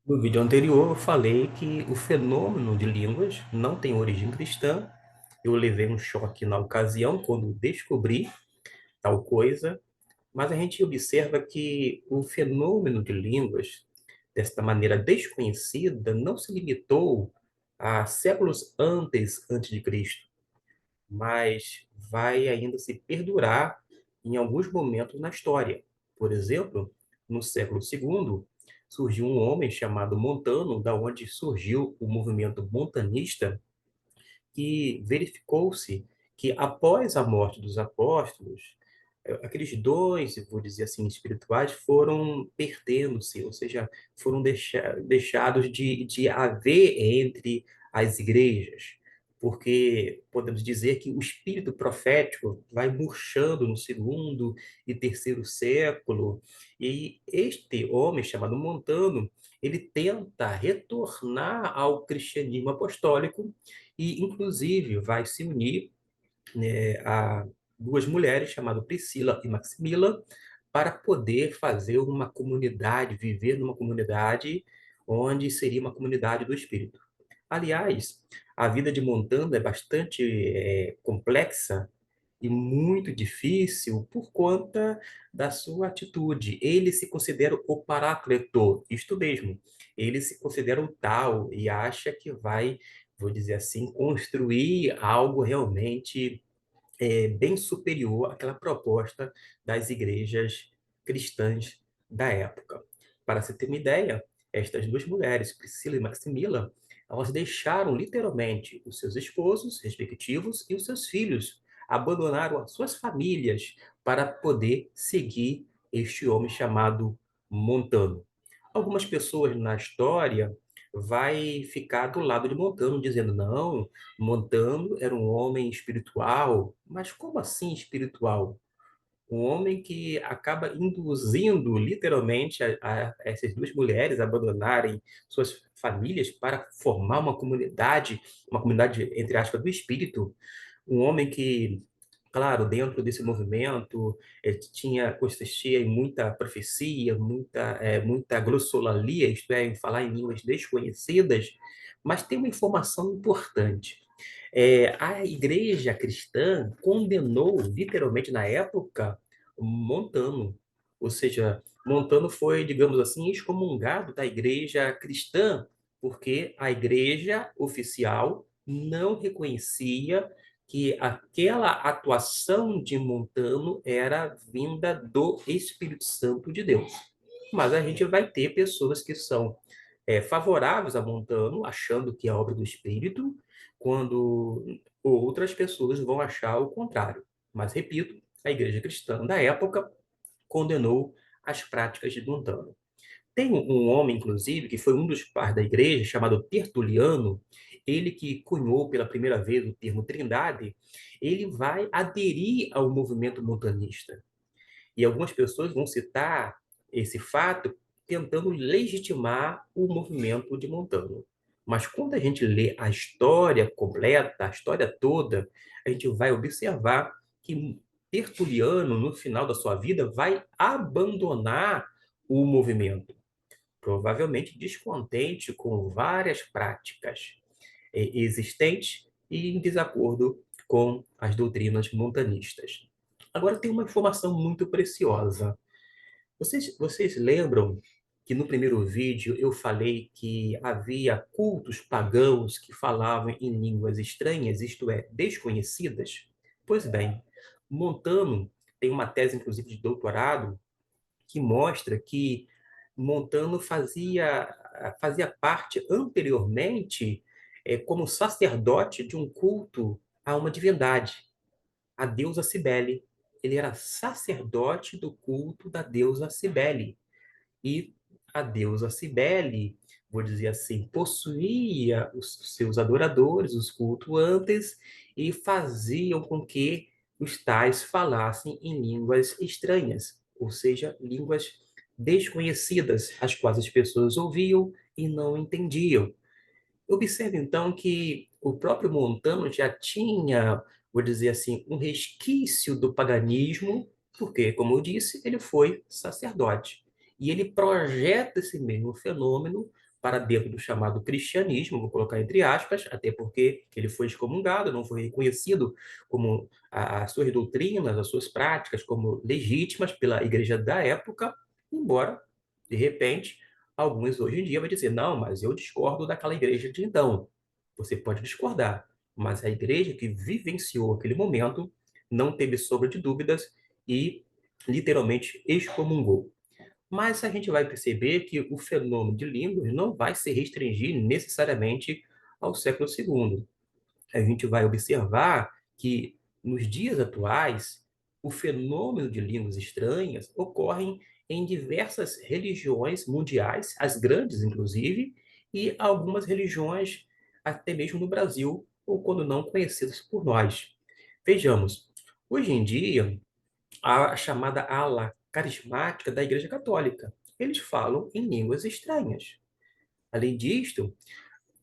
No vídeo anterior, eu falei que o fenômeno de línguas não tem origem cristã. Eu levei um choque na ocasião quando descobri tal coisa, mas a gente observa que o fenômeno de línguas, desta maneira desconhecida, não se limitou a séculos antes de Cristo, mas vai ainda se perdurar em alguns momentos na história. Por exemplo, no século segundo, surgiu um homem chamado Montano, da onde surgiu o movimento montanista, que verificou-se que após a morte dos apóstolos, aqueles dons, eu vou dizer assim, espirituais, foram perdendo-se, ou seja, foram deixados de haver entre as igrejas, porque podemos dizer que o espírito profético vai murchando no segundo e terceiro século, e este homem chamado Montano, ele tenta retornar ao cristianismo apostólico e, inclusive, vai se unir, a duas mulheres chamadas Priscila e Maximila para poder fazer uma comunidade, viver numa comunidade onde seria uma comunidade do Espírito. Aliás, a vida de Montano é bastante complexa e muito difícil por conta da sua atitude. Ele se considera o paráclito, isto mesmo. Ele se considera o tal e acha que vai, vou dizer assim, construir algo realmente bem superior àquela proposta das igrejas cristãs da época. Para se ter uma ideia, estas duas mulheres, Priscila e Maximila, elas deixaram literalmente os seus esposos respectivos e os seus filhos, abandonaram as suas famílias para poder seguir este homem chamado Montano. Algumas pessoas na história vai ficar do lado de Montano, dizendo, não, Montano era um homem espiritual, mas como assim espiritual? Um homem que acaba induzindo literalmente a essas duas mulheres a abandonarem suas famílias para formar uma comunidade, entre aspas, do espírito. Um homem que, claro, dentro desse movimento, consistia em muita profecia, muita glossolalia, isto é, em falar em línguas desconhecidas, mas tem uma informação importante. A igreja cristã condenou, literalmente na época, Montano. Ou seja, Montano foi, digamos assim, excomungado da igreja cristã, porque a igreja oficial não reconhecia que aquela atuação de Montano era vinda do Espírito Santo de Deus. Mas a gente vai ter pessoas que são favoráveis a Montano, achando que é obra do Espírito, quando outras pessoas vão achar o contrário. Mas, repito, a igreja cristã da época condenou as práticas de Montano. Tem um homem, inclusive, que foi um dos pais da igreja, chamado Tertuliano, ele que cunhou pela primeira vez o termo Trindade, ele vai aderir ao movimento montanista. E algumas pessoas vão citar esse fato tentando legitimar o movimento de Montano. Mas quando a gente lê a história completa, a história toda, a gente vai observar que Tertuliano, no final da sua vida, vai abandonar o movimento, provavelmente descontente com várias práticas existentes e em desacordo com as doutrinas montanistas. Agora tem uma informação muito preciosa. Vocês lembram que no primeiro vídeo eu falei que havia cultos pagãos que falavam em línguas estranhas, isto é, desconhecidas? Pois bem, Montano tem uma tese, inclusive, de doutorado, que mostra que Montano fazia parte anteriormente como sacerdote de um culto a uma divindade, a deusa Cibele. Ele era sacerdote do culto da deusa Cibele. E a deusa Cibele, vou dizer assim, possuía os seus adoradores, os cultuantes, e faziam com que os tais falassem em línguas estranhas, ou seja, línguas desconhecidas, as quais as pessoas ouviam e não entendiam. Observe, então, que o próprio Montano já tinha, vou dizer assim, um resquício do paganismo, porque, como eu disse, ele foi sacerdote. E ele projeta esse mesmo fenômeno para dentro do chamado cristianismo, vou colocar entre aspas, até porque ele foi excomungado, não foi reconhecido como as suas doutrinas, as suas práticas como legítimas pela igreja da época, embora, de repente, alguns hoje em dia vão dizer, não, mas eu discordo daquela igreja de então. Você pode discordar, mas a igreja que vivenciou aquele momento não teve sombra de dúvidas e literalmente excomungou. Mas a gente vai perceber que o fenômeno de línguas não vai se restringir necessariamente ao século segundo. A gente vai observar que, nos dias atuais, o fenômeno de línguas estranhas ocorre em diversas religiões mundiais, as grandes, inclusive, e algumas religiões, até mesmo no Brasil, ou quando não conhecidas por nós. Vejamos, hoje em dia, a chamada ala carismática da Igreja Católica. Eles falam em línguas estranhas. Além disto,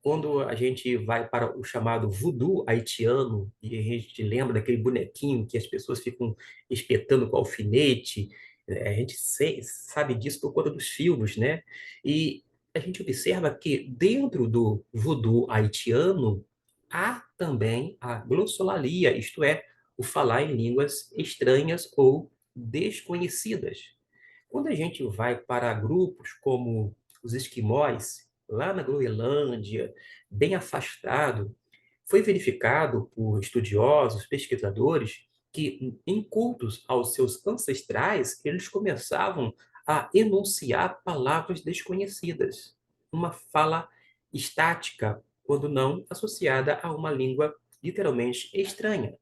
quando a gente vai para o chamado voodoo haitiano, e a gente lembra daquele bonequinho que as pessoas ficam espetando com alfinete, a gente sabe disso por conta dos filmes, né? E a gente observa que dentro do voodoo haitiano há também a glossolalia, isto é, o falar em línguas estranhas ou desconhecidas. Quando a gente vai para grupos como os esquimós, lá na Groenlândia, bem afastado, foi verificado por estudiosos, pesquisadores, que em cultos aos seus ancestrais, eles começavam a enunciar palavras desconhecidas, uma fala estática, quando não associada a uma língua literalmente estranha.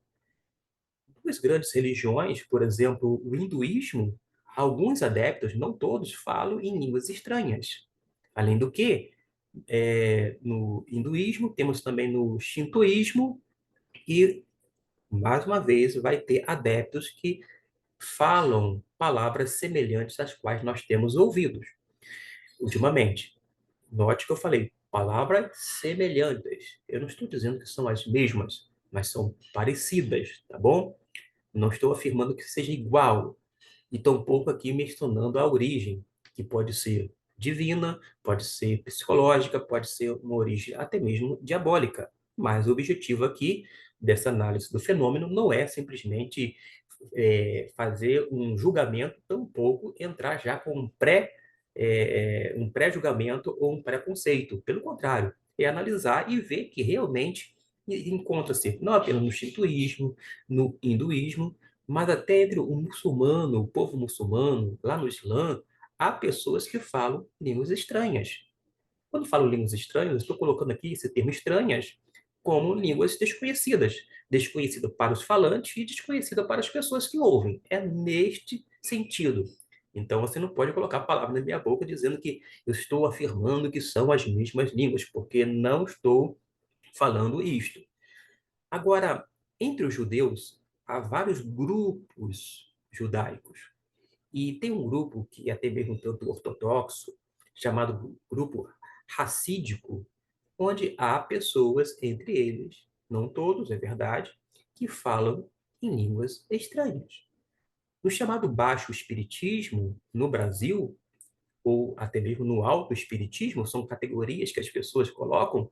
Duas grandes religiões, por exemplo, o hinduísmo, alguns adeptos, não todos, falam em línguas estranhas. Além do que, no hinduísmo, temos também no shintoísmo, e, mais uma vez, vai ter adeptos que falam palavras semelhantes às quais nós temos ouvidos ultimamente. Note que eu falei palavras semelhantes. Eu não estou dizendo que são as mesmas, mas são parecidas, tá bom? Não estou afirmando que seja igual, e tampouco aqui mencionando a origem, que pode ser divina, pode ser psicológica, pode ser uma origem até mesmo diabólica. Mas o objetivo aqui dessa análise do fenômeno não é simplesmente fazer um julgamento, tampouco entrar já com um pré-julgamento ou um preconceito. Pelo contrário, é analisar e ver que realmente encontra-se não apenas no shintoísmo, no hinduísmo, mas até entre o muçulmano, o povo muçulmano, lá no Islã, há pessoas que falam línguas estranhas. Quando falo línguas estranhas, estou colocando aqui esse termo estranhas como línguas desconhecidas. Desconhecida para os falantes e desconhecida para as pessoas que ouvem. É neste sentido. Então, você não pode colocar a palavra na minha boca dizendo que eu estou afirmando que são as mesmas línguas, porque não estou falando isto. Agora, entre os judeus, há vários grupos judaicos. E tem um grupo que é até mesmo um tanto ortodoxo, chamado grupo racídico, onde há pessoas, entre eles, não todos, é verdade, que falam em línguas estranhas. No chamado baixo espiritismo, no Brasil, ou até mesmo no alto espiritismo, são categorias que as pessoas colocam,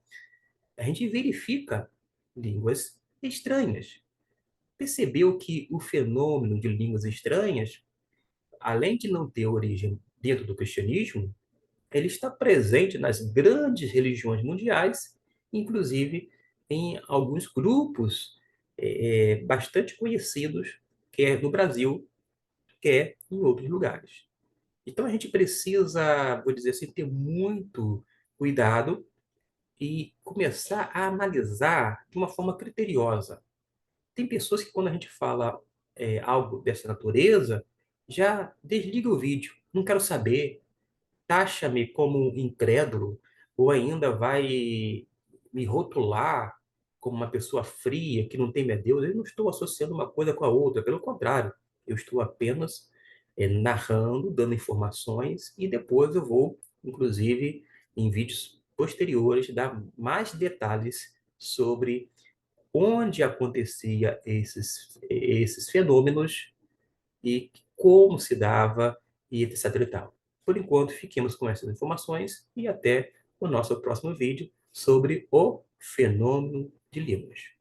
a gente verifica línguas estranhas. Percebeu que o fenômeno de línguas estranhas, além de não ter origem dentro do cristianismo, ele está presente nas grandes religiões mundiais, inclusive em alguns grupos bastante conhecidos, quer no Brasil, quer em outros lugares. Então a gente precisa, vou dizer assim, ter muito cuidado e começar a analisar de uma forma criteriosa. Tem pessoas que, quando a gente fala algo dessa natureza, já desliga o vídeo, não quero saber, taxa-me como um incrédulo, ou ainda vai me rotular como uma pessoa fria, que não teme a Deus. Eu não estou associando uma coisa com a outra, pelo contrário, eu estou apenas narrando, dando informações, e depois eu vou, inclusive, em vídeos posteriores, dar mais detalhes sobre onde acontecia esses fenômenos e como se dava e etc e tal. Por enquanto, fiquemos com essas informações e até no nosso próximo vídeo sobre o fenômeno de línguas.